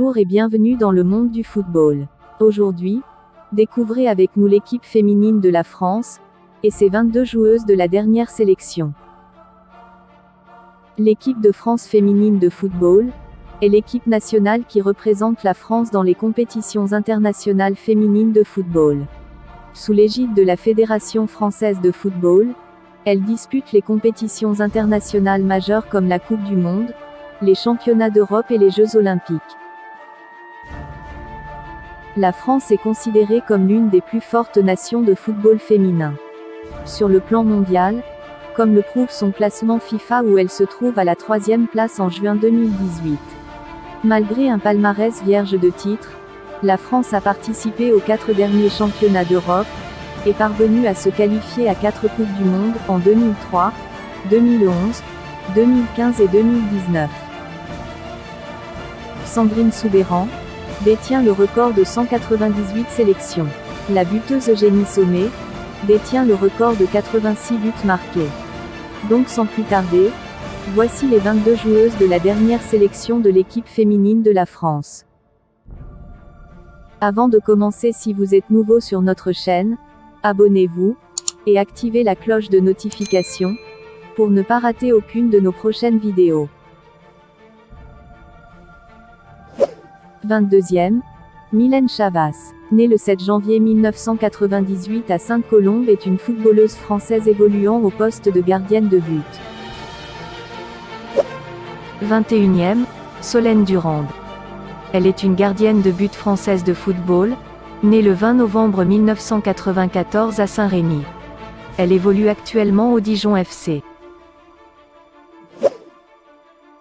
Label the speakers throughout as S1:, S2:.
S1: Bonjour et bienvenue dans le monde du football. Aujourd'hui, découvrez avec nous l'équipe féminine de la France, et ses 22 joueuses de la dernière sélection. L'équipe de France féminine de football est l'équipe nationale qui représente la France dans les compétitions internationales féminines de football. Sous l'égide de la Fédération française de football, elle dispute les compétitions internationales majeures comme la Coupe du Monde, les championnats d'Europe et les Jeux olympiques. La France est considérée comme l'une des plus fortes nations de football féminin. Sur le plan mondial, comme le prouve son classement FIFA où elle se trouve à la 3e place en juin 2018. Malgré un palmarès vierge de titres, la France a participé aux 4 derniers championnats d'Europe, est parvenue à se qualifier à 4 Coupes du Monde, en 2003, 2011, 2015 et 2019. Sandrine Soubeyran détient le record de 198 sélections. La buteuse Eugénie Sommet détient le record de 86 buts marqués. Donc sans plus tarder, voici les 22 joueuses de la dernière sélection de l'équipe féminine de la France. Avant de commencer, si vous êtes nouveau sur notre chaîne, abonnez-vous, et activez la cloche de notification, pour ne pas rater aucune de nos prochaines vidéos. 22e, Mylène Chavas, née le 7 janvier 1998 à Sainte-Colombe, est une footballeuse française évoluant au poste de gardienne de but.
S2: 21e, Solène Durande. Elle est une gardienne de but française de football, née le 20 novembre 1994 à Saint-Rémy. Elle évolue actuellement au Dijon FC.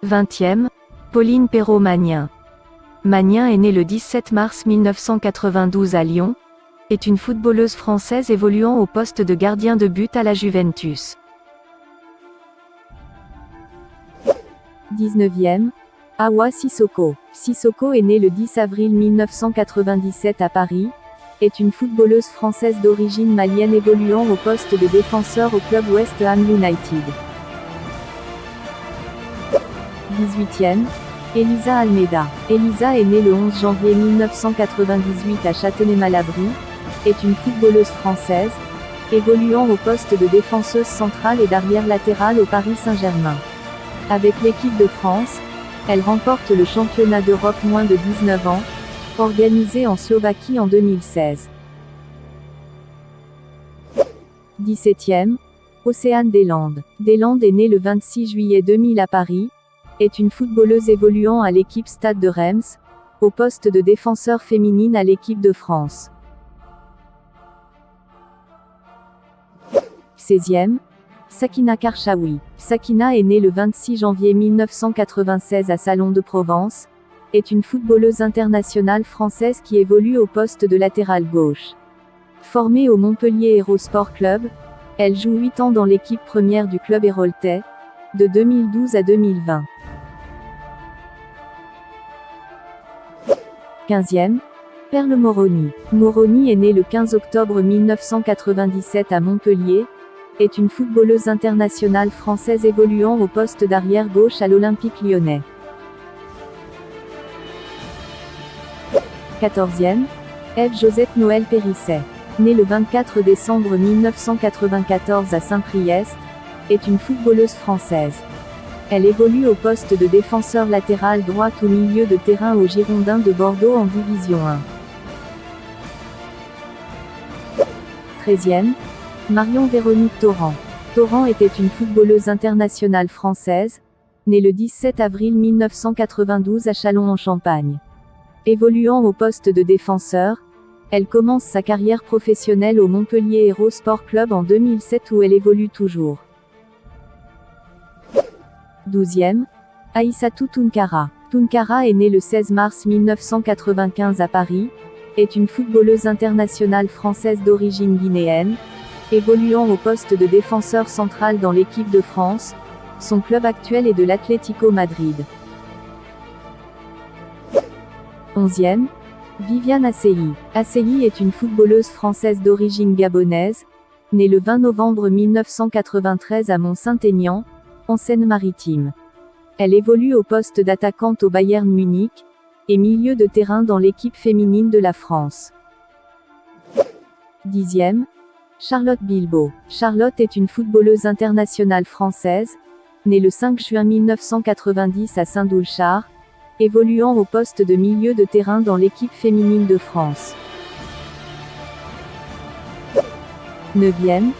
S2: 20e, Pauline Perrault-Magnin. Magnin est née le 17 mars 1992 à Lyon, est une footballeuse française évoluant au poste de gardien de but à la Juventus.
S1: 19e, Awa Sissoko. Sissoko est née le 10 avril 1997 à Paris, est une footballeuse française d'origine malienne évoluant au poste de défenseur au club West Ham United. 18e, Elisa Almeida. Elisa est née le 11 janvier 1998 à Châtenay-Malabry, est une footballeuse française, évoluant au poste de défenseuse centrale et d'arrière latérale au Paris Saint-Germain. Avec l'équipe de France, elle remporte le championnat d'Europe moins de 19 ans, organisé en Slovaquie en 2016. 17e, Océane Deslandes. Deslandes est née le 26 juillet 2000 à Paris, est une footballeuse évoluant à l'équipe Stade de Reims, au poste de défenseur féminine à l'équipe de France. 16e, Sakina Karchaoui. Sakina est née le 26 janvier 1996 à Salon de Provence, est une footballeuse internationale française qui évolue au poste de latéral gauche. Formée au Montpellier Hérault Sport Club, elle joue 8 ans dans l'équipe première du club héraultais, de 2012 à 2020. 15e, Perle Moroni. Moroni est née le 15 octobre 1997 à Montpellier, est une footballeuse internationale française évoluant au poste d'arrière gauche à l'Olympique Lyonnais. 14e, Ève-Josette Noël Périsset. Née le 24 décembre 1994 à Saint-Priest, est une footballeuse française. Elle évolue au poste de défenseur latéral droit ou milieu de terrain aux Girondins de Bordeaux en Division 1. 13e, Marion Véronique Torrent. Torrent était une footballeuse internationale française, née le 17 avril 1992 à Châlons-en-Champagne. Évoluant au poste de défenseur, elle commence sa carrière professionnelle au Montpellier Hérault Sport Club en 2007 où elle évolue toujours. 12e, Aïssatou Tounkara. Tounkara est née le 16 mars 1995 à Paris, est une footballeuse internationale française d'origine guinéenne, évoluant au poste de défenseur central dans l'équipe de France. Son club actuel est de l'Atlético Madrid. 11e, Viviane Asseli. Asseli est une footballeuse française d'origine gabonaise, née le 20 novembre 1993 à Mont-Saint-Aignan, en Seine-Maritime. Elle évolue au poste d'attaquante au Bayern Munich, et milieu de terrain dans l'équipe féminine de la France. 10e, Charlotte Bilbao. Charlotte est une footballeuse internationale française, née le 5 juin 1990 à Saint-Doulchard, évoluant au poste de milieu de terrain dans l'équipe féminine de France. 9e,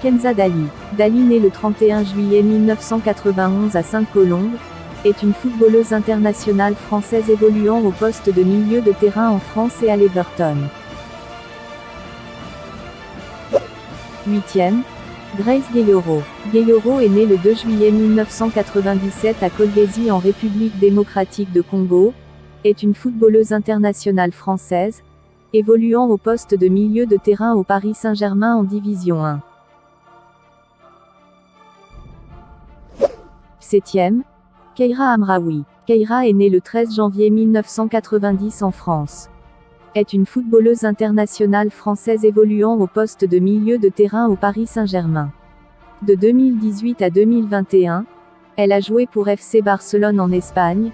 S1: Kenza Dali. Dali, née le 31 juillet 1991 à Sainte-Colombe, est une footballeuse internationale française évoluant au poste de milieu de terrain en France et à l'Everton. 8e, Grace Gayoro. Gayoro est née le 2 juillet 1997 à Kolwezi en République démocratique de Congo, est une footballeuse internationale française, évoluant au poste de milieu de terrain au Paris Saint-Germain en Division 1. 7e, Keira Amraoui. Keira est née le 13 janvier 1990 en France. Est une footballeuse internationale française évoluant au poste de milieu de terrain au Paris Saint-Germain. De 2018 à 2021, elle a joué pour FC Barcelone en Espagne,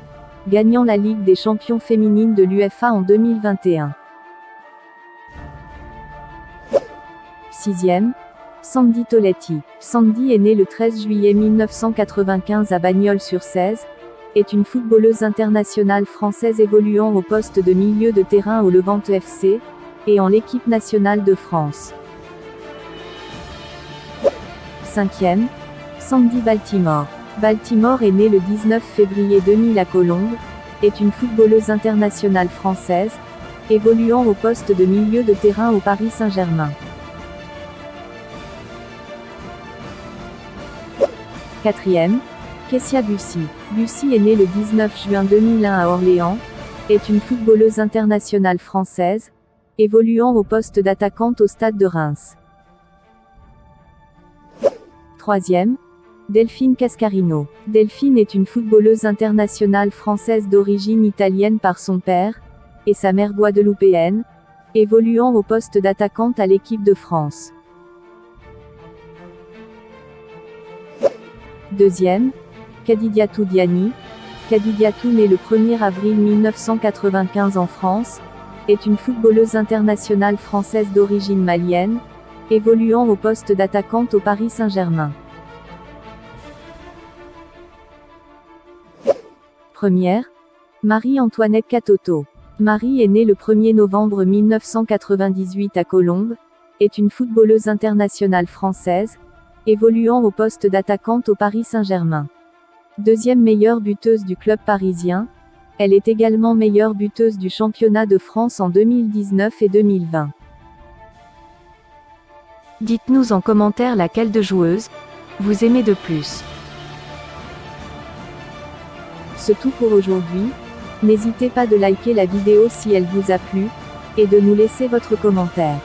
S1: gagnant la Ligue des champions féminines de l'UEFA en 2021. 6e, Sandy Toletti. Sandy est née le 13 juillet 1995 à Bagnols-sur-Cèze, est une footballeuse internationale française évoluant au poste de milieu de terrain au Levante FC, et en l'équipe nationale de France. 5e, Sandy Baltimore. Baltimore est née le 19 février 2000 à Colombes, est une footballeuse internationale française, évoluant au poste de milieu de terrain au Paris Saint-Germain. 4e, Kessia Bussy. Bussy est née le 19 juin 2001 à Orléans, est une footballeuse internationale française, évoluant au poste d'attaquante au Stade de Reims. 3e, Delphine Cascarino. Delphine est une footballeuse internationale française d'origine italienne par son père, et sa mère guadeloupéenne, évoluant au poste d'attaquante à l'équipe de France. 2e, Kadidiatou Diani. Kadidiatou, née le 1er avril 1995 en France, est une footballeuse internationale française d'origine malienne, évoluant au poste d'attaquante au Paris Saint-Germain. 1e, Marie-Antoinette Katoto. Marie est née le 1er novembre 1998 à Colombes, est une footballeuse internationale française, évoluant au poste d'attaquante au Paris Saint-Germain. 2e meilleure buteuse du club parisien, elle est également meilleure buteuse du championnat de France en 2019 et 2020.
S2: Dites-nous en commentaire laquelle de joueuse vous aimez de plus.
S1: C'est tout pour aujourd'hui. N'hésitez pas de liker la vidéo si elle vous a plu, et de nous laisser votre commentaire.